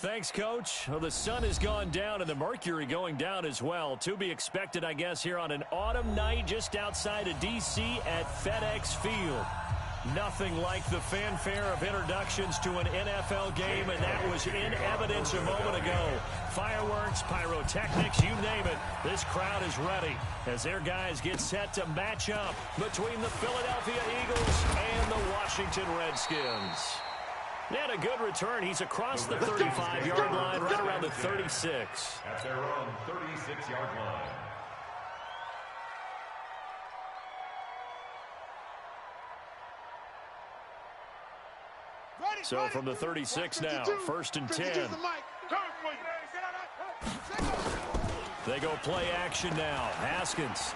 Thanks, Coach. Well, the sun has gone down and the mercury going down as well. To be expected, I guess, here on an autumn night just outside of D.C. at FedEx Field. Nothing like the fanfare of introductions to an NFL game, and that was in evidence a moment ago. Fireworks, pyrotechnics, you name it. This crowd is ready as their guys get set to match up between the Philadelphia Eagles and the Washington Redskins. And a good return. He's across the 35-yard line, right around the 36. At their own 36-yard line. So from the 36 now, 1st and 10. They go play action now. Haskins.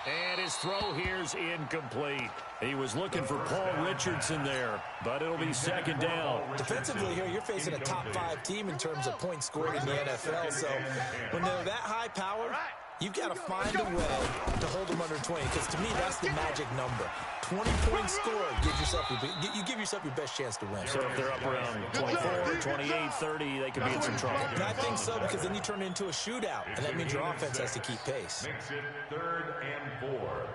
And his throw here's incomplete. He was looking for Paul Richardson there, but it'll be 2nd down. Defensively here, you're facing a top-5 team in terms of points scored in the NFL. So when they're that high-powered, you've got to find a way to hold them under 20, because to me, that's the magic number. 20 points scored, you give yourself your best chance to win. So if they're up around 24, 28, 30, they could be in some trouble. And I think so, because then you turn it into a shootout, and that means your offense has to keep pace. Makes it 3rd and 4.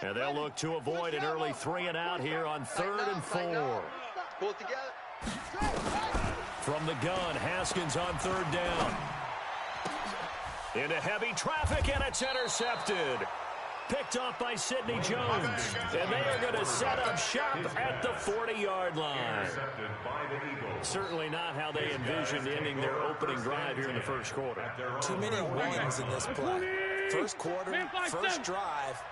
And they'll look to avoid an early 3-and-out here on 3rd and 4. Pull it together. From the gun, Haskins on 3rd down. Into heavy traffic, and it's intercepted. Picked off by Sidney Jones. And they are going to set up shop at the 40-yard line. Certainly not how they envisioned ending their opening drive here in the first quarter. Too many wins in this play. First quarter, first drive,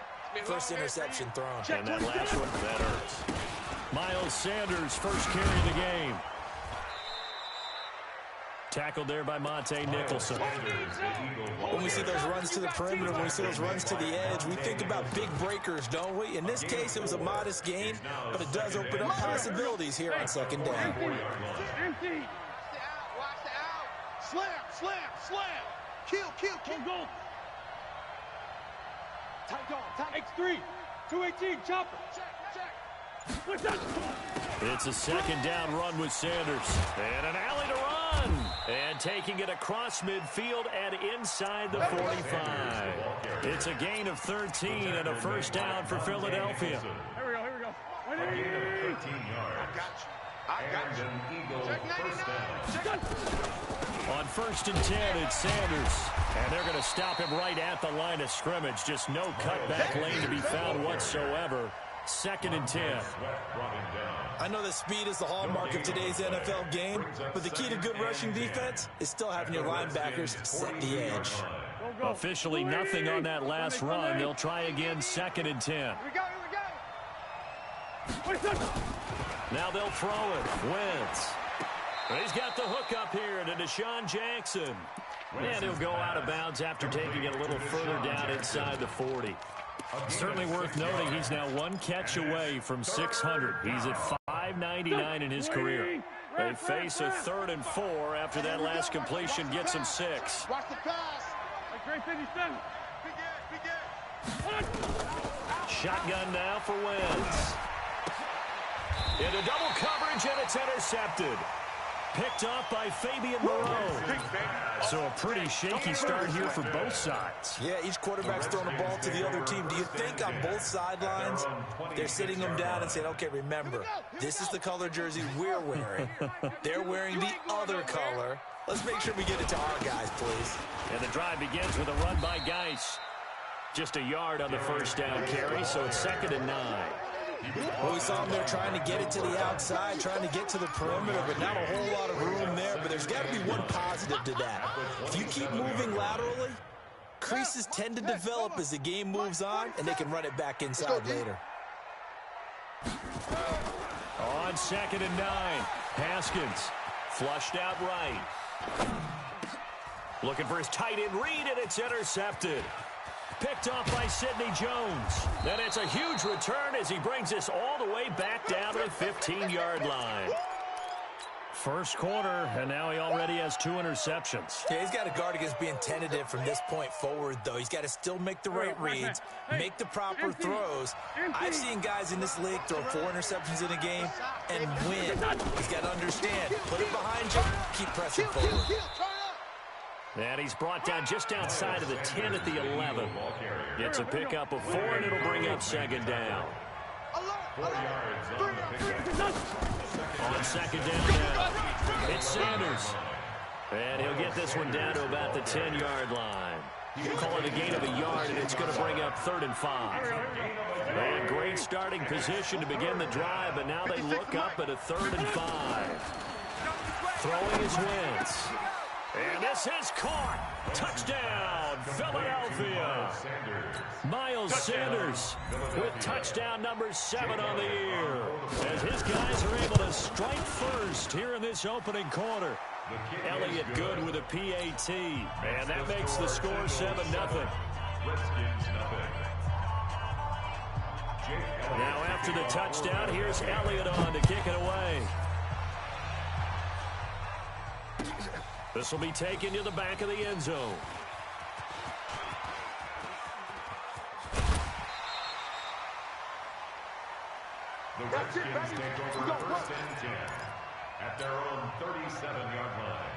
first interception thrown. And that last one, that hurts. Miles Sanders, first carry of the game. Tackled there by Monte Nicholson. When we see those runs to the perimeter, when we see those runs to the edge, we think about big breakers, don't we? In this case, it was a modest gain, but it does open up possibilities here on 2nd down. Empty. Watch the out. Slam. Kill. Go. Tight dog. X3. 218. Chopper. Check. It's a 2nd down run with Sanders. And an alley to run. And taking it across midfield and inside the 45. It's a gain of 13 and a 1st down for Philadelphia. Here we go. A gain of 13 yards. I got you. And an Eagle Check 99. 1st down. On 1st and 10, it's Sanders. And they're going to stop him right at the line of scrimmage. Just no cutback lane to be found whatsoever. 2nd and 10. I know that speed is the hallmark of today's NFL game, but the key to good rushing defense is still having your linebackers set the edge. Officially nothing on that last run. They'll try again, 2nd and 10. Here we go. Now they'll throw it. Wentz. He's got the hook up here to Deshaun Jackson. And he'll go out of bounds after taking it a little further down inside the 40. Certainly worth noting he's now 1 catch away from 600. He's at 599 in his career. They face a 3rd and 4 after that last completion gets him 6. Watch the pass. Great 57. Shotgun now for Wentz. Into double coverage, and it's intercepted. Picked off by Fabian Moreau. So a pretty shaky start here for both sides. Yeah, each quarterback's throwing the ball to the other team. Do you think on both sidelines they're sitting them down and saying, okay, remember, this is the color jersey we're wearing. They're wearing the other color. Let's make sure we get it to our guys, please. And the drive begins with a run by Geis. Just a yard on the 1st down carry, so it's 2nd and 9. Well, we saw him there trying to get it to the outside, trying to get to the perimeter, but not a whole lot of room there. But there's got to be one positive to that. If you keep moving laterally, creases tend to develop as the game moves on, and they can run it back inside later. On 2nd and 9, Haskins flushed out right. Looking for his tight end read, and it's intercepted. Picked off by Sidney Jones. Then it's a huge return as he brings this all the way back down to the 15-yard line. First quarter, and now he already has 2 interceptions. Yeah, he's got to guard against being tentative from this point forward, though. He's got to still make the right reads, make the proper throws. I've seen guys in this league throw 4 interceptions in a game and win. He's got to understand, put it behind you, keep pressing forward. And he's brought down just outside of the 10 at the 11. Gets a pickup of 4, and it'll bring up second down. 4 yards on the pickup. On second down now, it's Sanders. And he'll get this one down to about the 10-yard line. Call it a gain of a yard, and it's going to bring up 3rd and 5. They had great starting position to begin the drive, but now they look up at a 3rd and 5. Throwing his Wentz. And this is caught. Touchdown, Philadelphia. Miles Sanders with touchdown number 7 on the year, as his guys are able to strike first here in this opening quarter. Elliott good with a PAT, and that makes the score 7-0. Now after the touchdown, here's Elliott on to kick it away. This will be taken to the back of the end zone. The Redskins take over 1st and 10 at their own 37-yard line.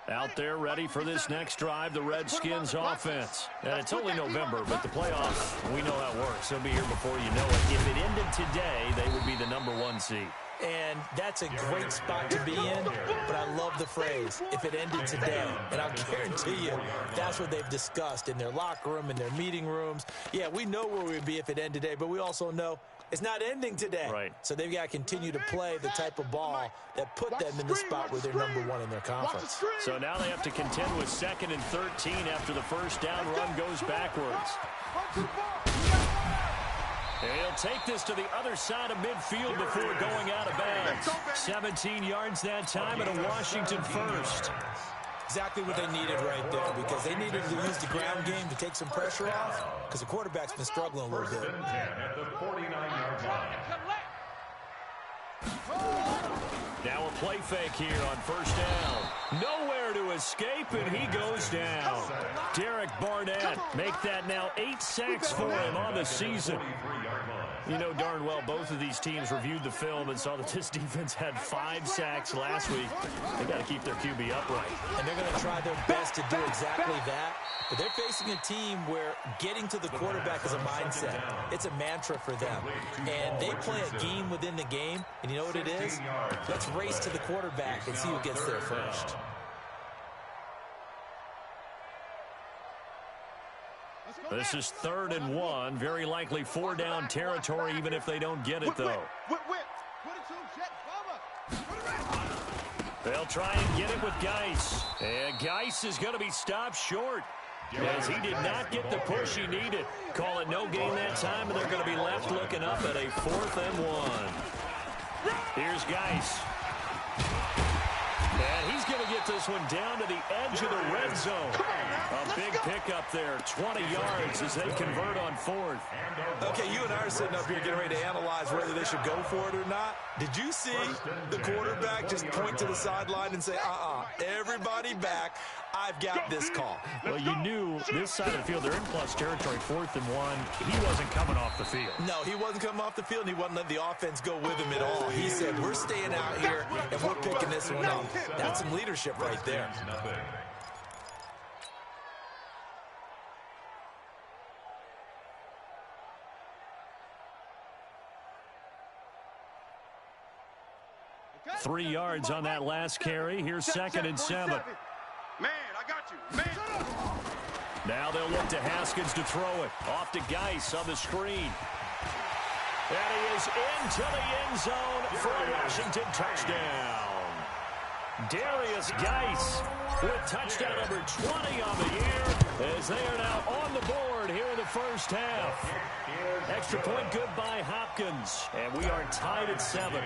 Out there ready for this next drive, the Redskins offense. And it's only November, but the playoffs, we know how it works. They'll be here before you know it. If it ended today, they would be the number 1 seed. And that's a great spot to be in, but I love the phrase, if it ended today. And I'll guarantee you, that's what they've discussed in their locker room, in their meeting rooms. Yeah, we know where we'd be if it ended today, but we also know it's not ending today. Right. So they've got to continue to play the type of ball that put them in the spot where they're number 1 in their conference. So now they have to contend with 2nd and 13 after the first down run goes backwards. And he'll take this to the other side of midfield before going out of bounds. 17 yards that time and a Washington first. Exactly what they needed right there, because they needed to use the ground game to take some pressure off, because the quarterback's been struggling a little bit. 1st and 10 at the 49-yard line. Now a play fake here on first down. Nowhere to escape, and he goes down. Derek Barnett make that now 8 sacks for him on the season. You know darn well both of these teams reviewed the film and saw that this defense had 5 sacks last week. They got to keep their QB upright. And they're going to try their best to do exactly that. But they're facing a team where getting to the quarterback is a mindset. It's a mantra for them. And they play a game within the game. And you know what it is? Let's race to the quarterback and see who gets there first. This is 3rd and 1. Very likely 4-down territory, even if they don't get it, though. They'll try and get it with Geis. And Geis is going to be stopped short, as he did not get the push he needed. Call it no gain that time, and they're going to be left looking up at a 4th and 1. Here's Geis. And he's going to get this one down to the edge of the red zone. A big pickup there, 20 yards as they convert on 4th. Okay, you and I are sitting up here getting ready to analyze whether they should go for it or not. Did you see the quarterback just point to the sideline and say, everybody back, I've got this call? Well, you knew this side of the field, they're in plus territory, 4th and 1. He wasn't coming off the field. No, he wasn't coming off the field, and he wasn't letting the offense go with him at all. He said, we're staying out here, and we're picking this one up. That's some leadership right there. Three yards on that last carry. Here's 2nd and 7. Man, I got you. Man. Now they'll look to Haskins to throw it. Off to Geis on the screen. And he is into the end zone for a Washington touchdown. Darius Geis with touchdown number 20 on the year, as they are now on the board here in the first half. Extra point good by Hopkins, and we are tied at 7.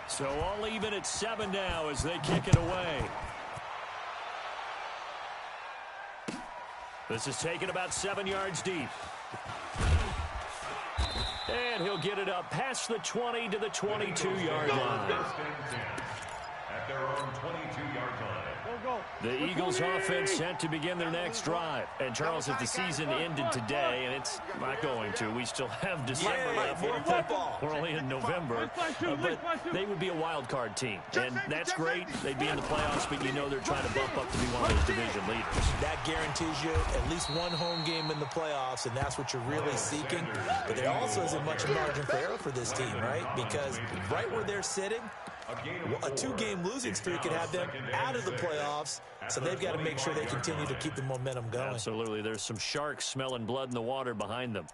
So all even at 7 now as they kick it away. This is taken about 7 yards deep. And he'll get it up past the 20 to the 22-yard line. At their own 22-yard line. The Eagles offense set to begin their next drive. And, Charles, if the season ended today, and it's not going to, we still have December left. We're only in November. But they would be a wild card team. And that's great. They'd be in the playoffs, but you know they're trying to bump up to be one of those division leaders. That guarantees you at least one home game in the playoffs, and that's what you're really seeking. But there also isn't much margin for error for this team, right? Because right where they're sitting, a 2-game losing streak could have them out of the playoffs, so they've got to make sure they continue to keep the momentum going. Absolutely. There's some sharks smelling blood in the water behind them.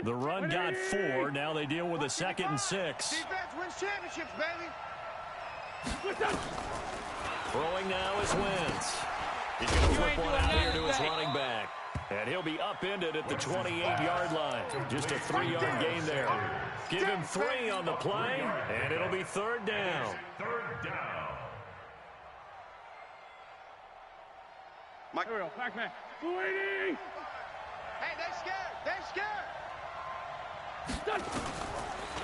The run got 4. Now they deal with a 2nd and 6. Defense wins championships, baby. Throwing now is Wentz. He's going to flip one out here to his running back. And he'll be upended at the 28-yard line. Just a 3-yard gain there. Give him 3 on the play, and it'll be 3rd down. Third down. Mike. Here we go. Back, man. Hey, they scared. They scared.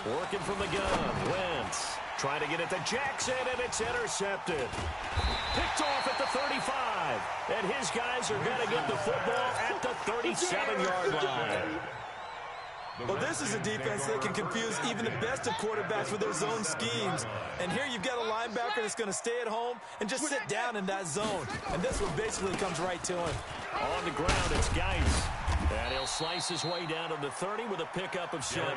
Working from the gun. Wentz trying to get it to Jackson, and it's intercepted. Picked off at the 35. And his guys are going to get the football at the 37-yard line. Well, this is a defense that can confuse even the best of quarterbacks with their zone schemes. And here you've got a linebacker that's going to stay at home and just sit down in that zone. And this one basically comes right to him. On the ground, it's Geis. And he'll slice his way down to the 30 with a pickup of 7.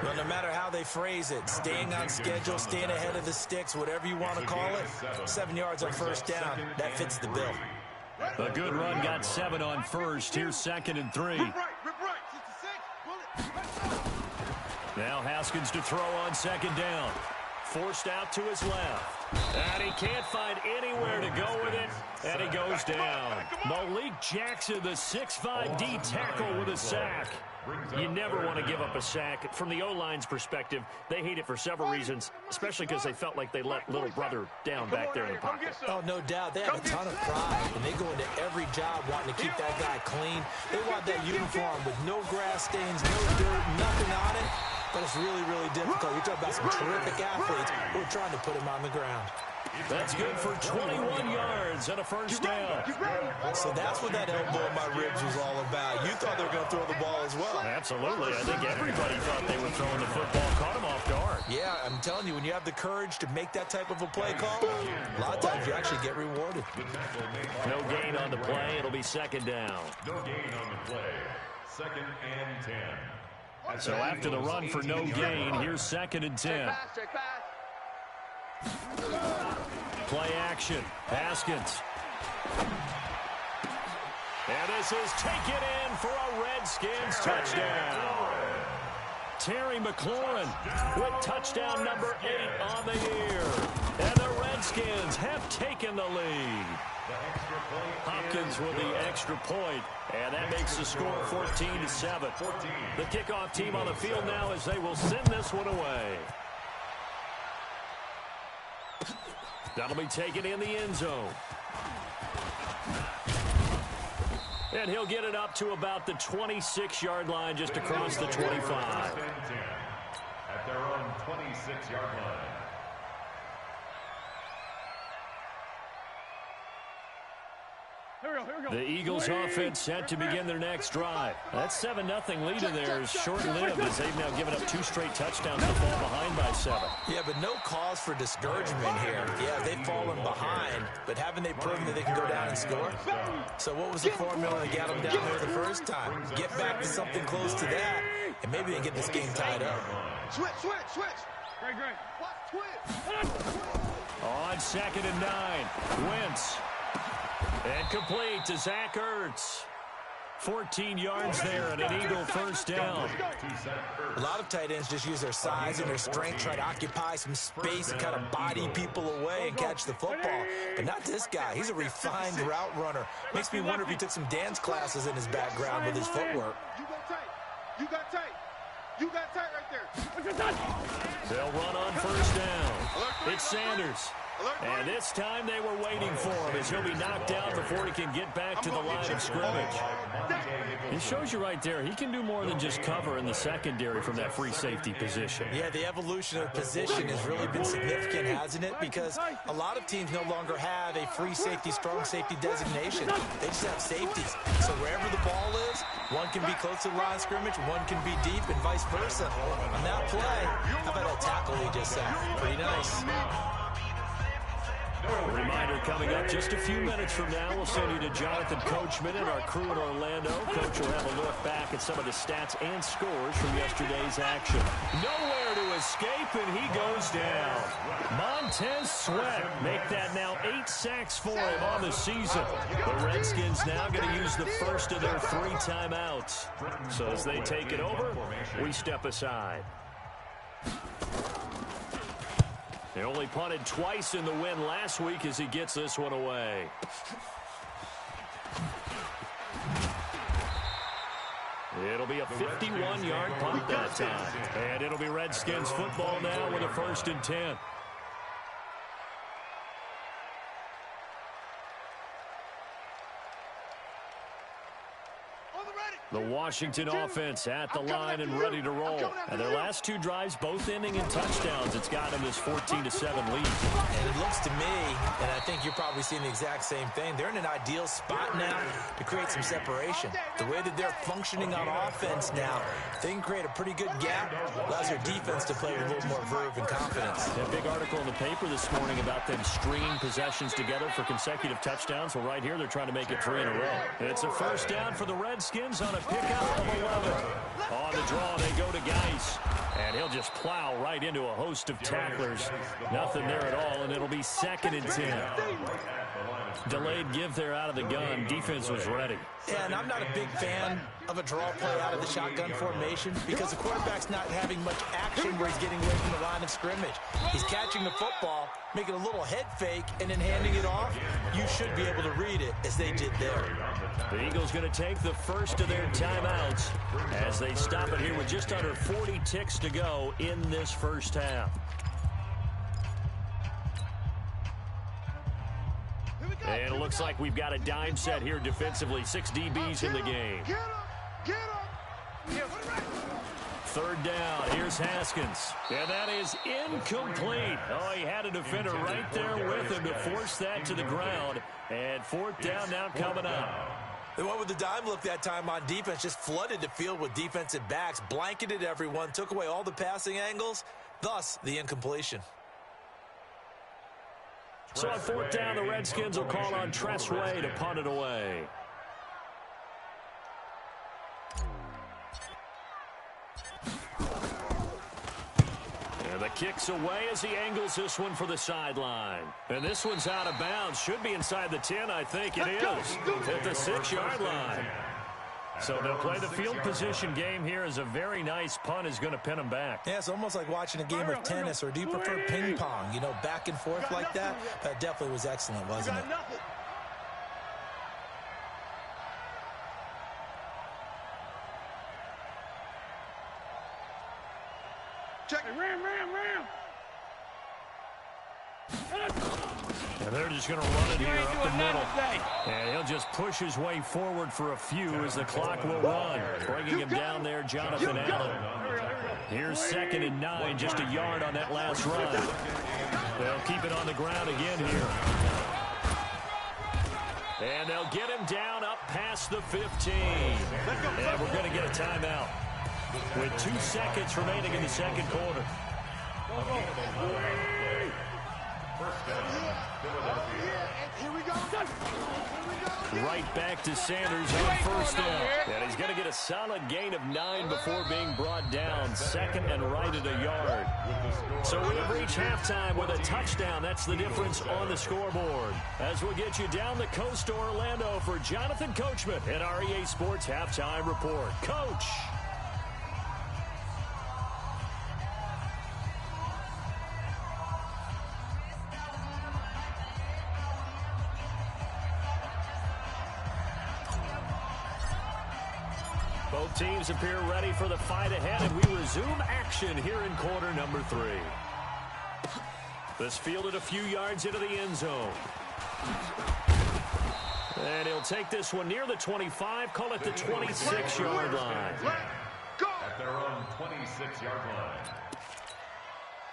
Well, no matter how they phrase it, staying on schedule, staying ahead of the sticks, whatever you want to call it, 7 yards on first down, that fits the bill. A good run got 7 on first. Here's 2nd and 3. Now Haskins to throw on 2nd down. Forced out to his left. And he can't find anywhere to go with it. And he goes down. Malik Jackson, the 6'5" D tackle with a sack. You never want to give up a sack. From the O-line's perspective, they hate it for several reasons, especially because they felt like they let little brother down back there in the pocket. Oh, no doubt. They have a ton of pride, and they go into every job wanting to keep that guy clean. They want that uniform with no grass stains, no dirt, nothing on it. But it's really, really difficult. You're talking about some terrific athletes who are trying to put him on the ground. That's good for 21 yards and a first down. So that's what that elbow in my ribs was all about. You thought they were going to throw the ball as well. Absolutely. I think everybody thought they were throwing the football. Caught him off guard. Yeah, I'm telling you, when you have the courage to make that type of a play call, a lot of times you actually get rewarded. No gain on the play. It'll be 2nd down. No gain on the play. 2nd and 10. So after the run for no gain, here's 2nd and 10. Play action. Haskins. And this is taken in for a Redskins touchdown. Terry McLaurin with touchdown number 8 on the year. And the Redskins have taken the lead. Hopkins with the extra point, and that makes the score 14-7. The kickoff team on the field now as they will send this one away. That'll be taken in the end zone. And he'll get it up to about the 26-yard line, just across the 25. At their own 26-yard line. The Eagles offense set to begin their next drive. That 7-0 lead of theirs short-lived as they've now given up 2 straight touchdowns to fall behind by 7. Yeah, but no cause for discouragement here. Yeah, they've fallen behind, but haven't they proven that they can go down and score? So what was the formula that got them down there the first time? Get back to something close to that, and maybe they get this game tied up. Switch. Great. Watch, switch. On 2nd and 9, Wentz. And complete to Zach Ertz. 14 yards there and an Eagle first down. A lot of tight ends just use their size and their strength, try to occupy some space and kind of body people away and catch the football. But not this guy. He's a refined route runner. Makes me wonder if he took some dance classes in his background with his footwork. You got tight right there. They'll run on first down. It's Sanders. And this time they were waiting for him as he'll be knocked down before he can get back to the line of scrimmage. It shows you right there, he can do more than just cover in the secondary from that free safety position. Yeah, the evolution of position has really been significant, hasn't it? Because a lot of teams no longer have a free safety, strong safety designation. They just have safeties. So wherever the ball is, one can be close to the line of scrimmage, one can be deep, and vice versa. On that play, how about that tackle he just said? Pretty nice. A reminder coming up just a few minutes from now, we'll send you to Jonathan Coachman and our crew in Orlando. Coach will have a look back at some of the stats and scores from yesterday's action. Nowhere to escape, and he goes down. Montez Sweat make that now 8 sacks for him on the season. The Redskins now going to use the first of their 3 timeouts. So as they take it over, we step aside. They only punted twice in the win last week as he gets this one away. It'll be a 51-yard punt that time. And it'll be Redskins football now with a 1st and 10. The Washington offense at the line and ready to roll. And their last 2 drives both ending in touchdowns. It's got them this 14-7 lead. And it looks to me, and I think you're probably seeing the exact same thing, they're in an ideal spot now to create some separation. The way that they're functioning on offense now, they can create a pretty good gap, allows their defense to play with a little more verve and confidence. A big article in the paper this morning about them stringing possessions together for consecutive touchdowns. Well, right here, they're trying to make it 3 in a row. It's a 1st down for the Redskins on a pickup of 11. On the draw, they go to Geis. And he'll just plow right into a host of tacklers. Nothing there at all, and it'll be 2nd and 10. Delayed give there out of the gun. Defense was ready. Yeah, and I'm not a big fan of a draw play out of the shotgun formation because the quarterback's not having much action where he's getting away from the line of scrimmage. He's catching the football, making a little head fake, and then handing it off. You should be able to read it as they did there. The Eagles going to take the first of their timeouts as they stop it here with just under 40 ticks to go in this first half. And it looks like we've got a dime set here defensively. 6 DBs in the game. 3rd down. Here's Haskins. And that is incomplete. Oh, he had a defender right there with him to force that to the ground. And 4th down now coming up. They went with the dime look that time on defense, just flooded the field with defensive backs, blanketed everyone, took away all the passing angles, thus the incompletion. So on 4th down, the Redskins will call on Tressway to punt it away. And the kick's away as he angles this one for the sideline. And this one's out of bounds. Should be inside the 10, I think it is. At the 6-yard line. So they'll play the field position game here as a very nice punt is going to pin them back. Yeah, it's almost like watching a game of tennis, or do you prefer ping pong? You know, back and forth like that? That definitely was excellent, wasn't it? Check it. Ram. And they're just going to run it here up the middle. And he'll just push his way forward for a few as the clock will run. Bringing him down there, Jonathan Allen. Here's 2nd and 9, just a yard on that last run. They'll keep it on the ground again here. And they'll get him down up past the 15. And we're going to get a timeout with 2 seconds remaining in the 2nd quarter. Right back to Sanders on 1st down. And he's going to get a solid gain of 9 before being brought down. 2nd and right at a yard. So we have reached halftime with a touchdown. That's the difference on the scoreboard. As we'll get you down the coast to Orlando for Jonathan Coachman at our EA Sports Halftime Report. Coach. Both teams appear ready for the fight ahead, and we resume action here in quarter number 3. This fielded a few yards into the end zone. And he'll take this one near the 25, call it the 26-yard line. At their own 26-yard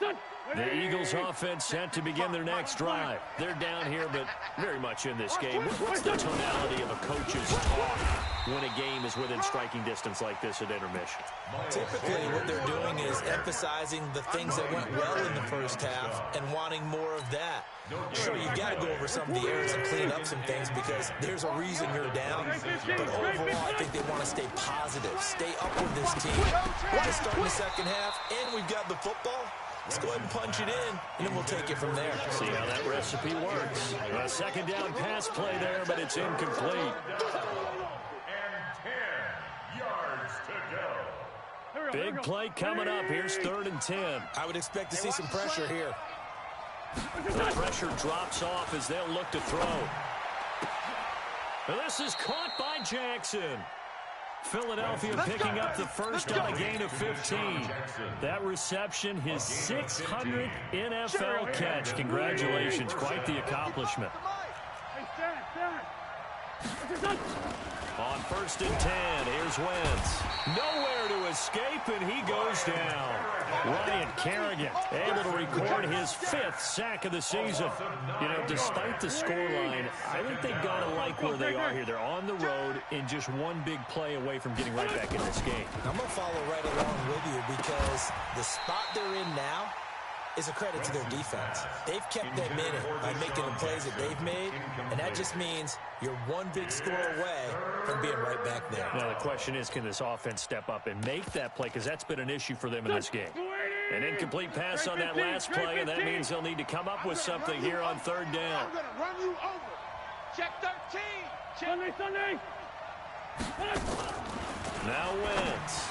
line. The Eagles offense set to begin their next drive. They're down here, but very much in this game. What's the tonality of a coach's talk when a game is within striking distance like this at intermission? Typically, what they're doing is emphasizing the things that went well in the first half and wanting more of that. Sure, you've got to go over some of the errors and clean up some things because there's a reason you're down. But overall, I think they want to stay positive, stay up with this team. We're going to start in the second half, and we've got the football. Let's go ahead and punch it in, and then we'll take it from there. See how that recipe works. A second down pass play there, but it's incomplete. And 10 yards to go. Big play coming up. Here's 3rd and 10. I would expect to see some pressure here. The pressure drops off as they'll look to throw. This is caught by Jackson. Philadelphia picking up the first on a gain of 15. That reception, his 600th NFL catch. Congratulations, quite the accomplishment. On 1st and 10, here's Wentz. Nowhere to escape, and he goes down. Ryan Kerrigan able to record his 5th sack of the season. You know, despite the scoreline, I think they've got to like where they are here. They're on the road and just one big play away from getting right back in this game. I'm going to follow right along with you because the spot they're in now is a credit to their defense. They've kept them in it by making the plays that they've made, and that just means you're one big score away from being right back there. Now, the question is, can this offense step up and make that play? Because that's been an issue for them in this game. An incomplete pass on that last play, and that means they'll need to come up with something here on 3rd down. I'm going to run you over. Check 13. Sunday. Now Wentz.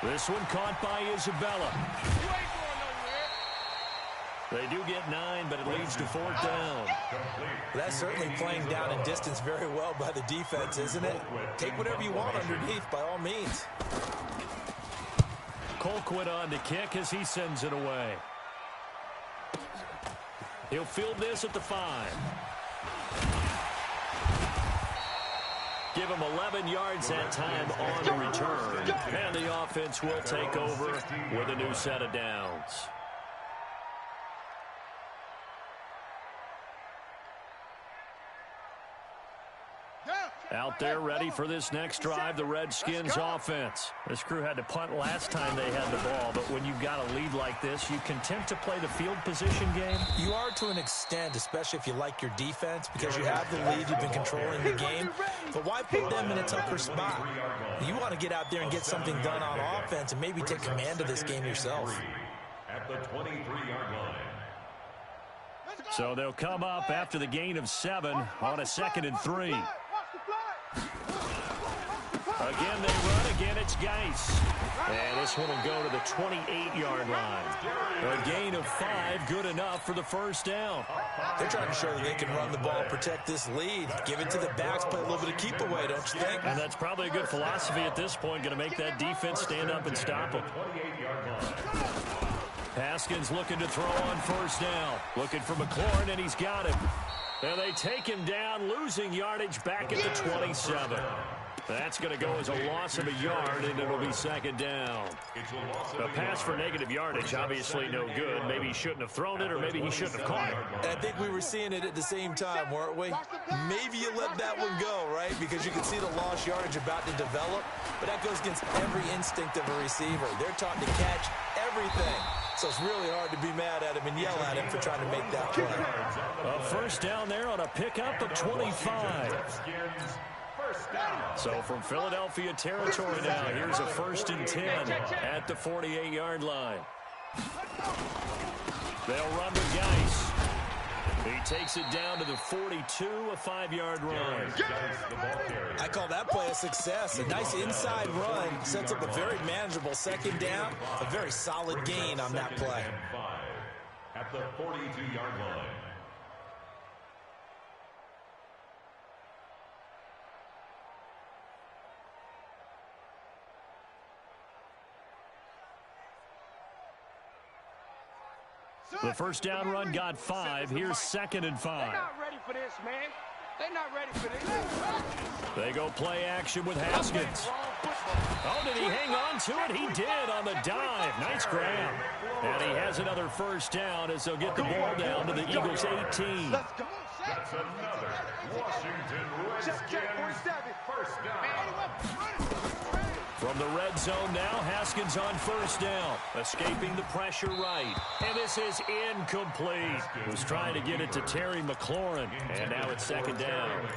This one caught by Isabella. They do get 9, but it leads to 4th down. That's certainly playing down in distance very well by the defense, isn't it? Take whatever you want underneath by all means. Colquitt on to kick as he sends it away. He'll field this at the 5. Give him 11 yards that time on the return. And the offense will take over with a new set of downs. Out there ready for this next drive, the Redskins offense. This crew had to punt last time they had the ball, but when you've got a lead like this, you content to play the field position game? You are to an extent, especially if you like your defense, because you have the lead, you've been controlling the game. But why put them in a tougher spot? You want to get out there and get something done on offense and maybe take command of this game yourself. At the 23-yard line. So they'll come up after the gain of 7 on a 2nd and 3. Again, they run. Again, it's Geis. And this one will go to the 28-yard line. A gain of 5, good enough for the first down. They're trying to show that they can run the ball, protect this lead, give it to the backs, play a little bit of keep away, don't you think? And that's probably a good philosophy at this point, going to make that defense stand up and stop them. Haskins looking to throw on 1st down. Looking for McLaurin, and he's got him. And they take him down, losing yardage back at the 27. That's going to go as a loss of a yard, and it'll be 2nd down. A pass for negative yardage, obviously no good. Maybe he shouldn't have thrown it, or maybe he shouldn't have caught it. And I think we were seeing it at the same time, weren't we? Maybe you let that one go, right? Because you can see the lost yardage about to develop. But that goes against every instinct of a receiver. They're taught to catch everything. So it's really hard to be mad at him and yell at him for trying to make that play. A first down there on a pickup of 25. So from Philadelphia territory now, here's a 1st and 10 at the 48-yard line. They'll run with Geis. He takes it down to the 42, a 5-yard run. I call that play a success. A nice inside run sets up a very manageable 2nd down. A very solid gain on that play. At the 42-yard line. The first down run got 5. Here's 2nd and 5. They're not ready for this, man. They're not ready for this. They go play action with Haskins. Oh, did he hang on to it? He did on the dive. Nice grab. And he has another first down as they'll get the ball down to the Eagles' 18. That's another Washington Redskins first down. From the red zone now, Haskins on first down. Escaping the pressure right. And this is incomplete. Was trying to get it to Terry McLaurin. And now it's 2nd down.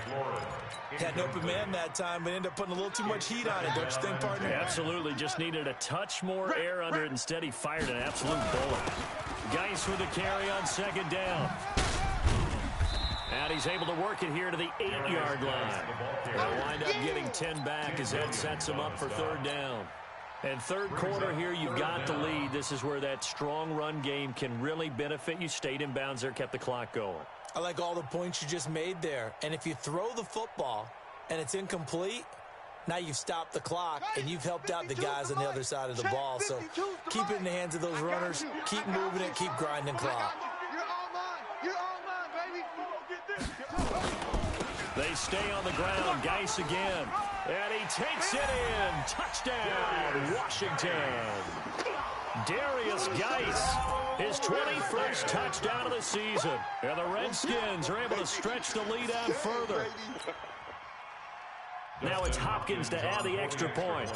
Had an open man that time, but ended up putting a little too much heat on it, don't you think, partner? Absolutely. Just needed a touch more air under it. Instead, he fired an absolute bullet. Geis with the carry on 2nd down. And he's able to work it here to the 8-yard line. They'll wind up getting 10 back as that sets him up for 3rd down. And 3rd quarter here, you've got the lead. This is where that strong run game can really benefit you. Stayed in bounds there, kept the clock going. I like all the points you just made there. And if you throw the football and it's incomplete, now you've stopped the clock and you've helped out the guys on the other side of the ball. So keep it in the hands of those runners. Keep moving it. Keep grinding clock. You're all mine, baby. They stay on the ground. Geis again. And he takes it in. Touchdown, Washington. Darius Geis, his 21st touchdown of the season. And the Redskins are able to stretch the lead out further. Now it's Hopkins to add the extra point.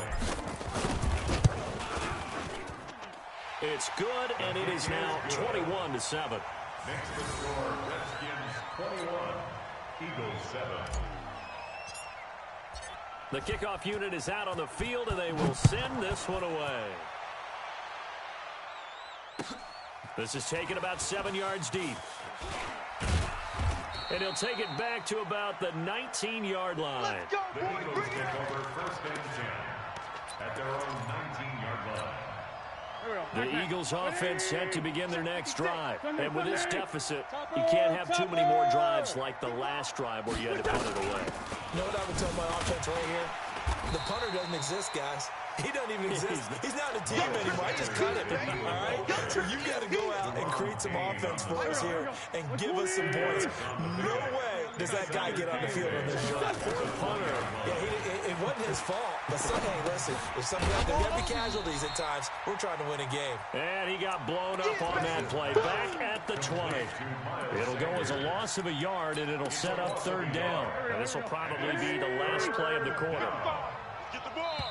It's good, and it is now 21-7. Next to score, Redskins 21, Eagles 7. The kickoff unit is out on the field, and they will send this one away. This is taken about 7 yards deep. And he'll take it back to about the 19-yard line. The Eagles take over 1st and 10 at their own 19-yard line. The Eagles offense set to begin their next drive. And with this deficit, you can't have too many more drives like the last drive where you had to punt it away. You know what I would tell my offense right here? The punter doesn't exist, guys. He doesn't even exist. He's not a team anymore. I just cut him, all right? So you got to go out and create some offense for us here and give us some points. No way does that guy get on the field on this drive. The punter. Yeah, it wasn't his fault. But hey, listen, if something out there, there be casualties at times. We're trying to win a game. And he got blown up on that play. Back at the 20. It'll go as a loss of a yard, and it'll set up 3rd down. And this will probably be the last play of the quarter. Get the ball.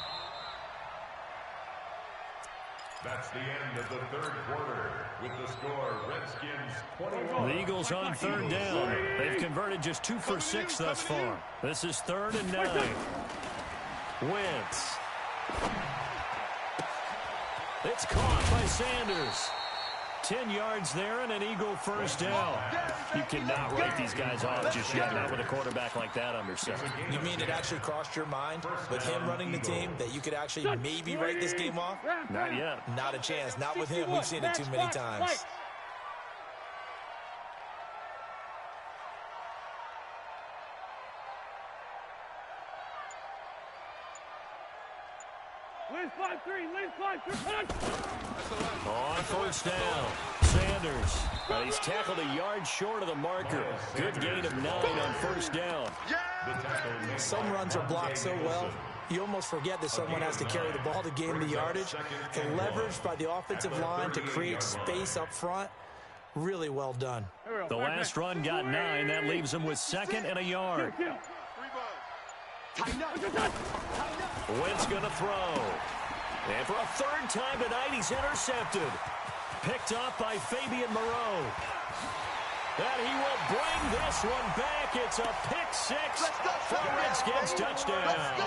That's the end of the 3rd quarter. With the score, Redskins 21. The Eagles on 3rd down. They've converted just 2 for 6 thus far. This is 3rd and 9. Wentz. It's caught by Sanders. 10 yards there and an Eagle first down. You cannot write these guys off just yet, not with a quarterback like that under center. You mean it actually crossed your mind with him running the team that you could actually maybe write this game off? Not yet. Not a chance. Not with him. We've seen it too many times. On first down, Sanders. He's tackled a yard short of the marker. Good gain of 9 on first down. Some runs are blocked so well, you almost forget that someone has to carry the ball to gain the yardage. The leverage by the offensive line to create space up front, really well done. The last run got 9. That leaves him with 2nd and a yard. Wentz going to throw. And for a 3rd time tonight, he's intercepted. Picked up by Fabian Moreau. And he will bring this one back. It's a pick 6 for Redskins touchdown.